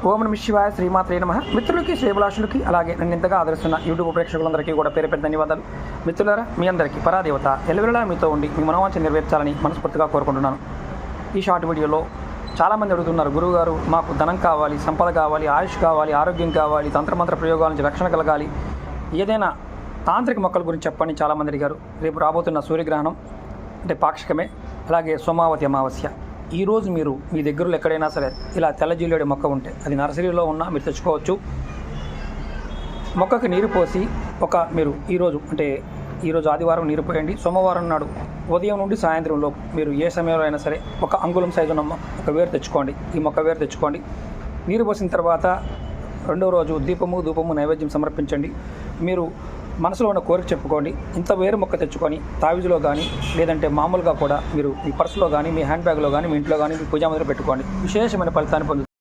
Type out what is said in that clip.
ఓం నమః శివాయ, శ్రీమాత్రే నమః. మిత్రులకి, శ్రేభిలాషులకి, అలాగే నన్ను ఇంతగా ఆదరిస్తున్న యూట్యూబ్ ప్రేక్షకులందరికీ కూడా పేరు పెద్ద ధన్యవాదాలు. మిత్రులారా, మీ అందరికీ పరాదేవత ఎల్లవేళలా మీతో ఉండి మీ మనోవాంఛ నెరవేర్చాలని మనస్ఫూర్తిగా కోరుకుంటున్నాను. ఈ షార్ట్ వీడియోలో చాలామంది అడుగుతున్నారు, గురువుగారు మాకు ధనం కావాలి, సంపద కావాలి, ఆయుష్ కావాలి, ఆరోగ్యం కావాలి, తంత్రమంత్ర ప్రయోగాల నుంచి రక్షణ కలగాలి, ఏదైనా తాంత్రిక మొక్కల గురించి చెప్పండి చాలామంది అడిగారు. రేపు రాబోతున్న సూర్యగ్రహణం అంటే పాక్షికమే, అలాగే సోమావతి అమావాస్య. ఈరోజు మీరు మీ దగ్గరలో ఎక్కడైనా సరే ఇలా తెల్లజీలుడి మొక్క ఉంటే అది నర్సరీలో ఉన్నా మీరు తెచ్చుకోవచ్చు. మొక్కకి నీరు పోసి మీరు ఈరోజు ఆదివారం నీరు పోయండి. సోమవారం నాడు ఉదయం నుండి సాయంత్రంలో మీరు ఏ సమయంలో అయినా సరే ఒక అంగుళం సైజు ఉన్న ఒక వేరు తెచ్చుకోండి. ఈ మొక్క వేరు తెచ్చుకోండి. నీరు పోసిన తర్వాత రెండవ రోజు ధూపము నైవేద్యం సమర్పించండి. మీరు మనసులో ఉన్న కోరిక చెప్పుకోండి. ఇంత వేరు మొక్క తెచ్చుకొని తావిజులో కానీ లేదంటే మామూలుగా కూడా మీరు మీ పర్సులో కానీ, మీ హ్యాండ్ బ్యాగ్లో కానీ, మీ ఇంట్లో కానీ, మీ పూజా మందిలో పెట్టుకోండి. విశేషమైన ఫలితాన్ని పొందుతారు.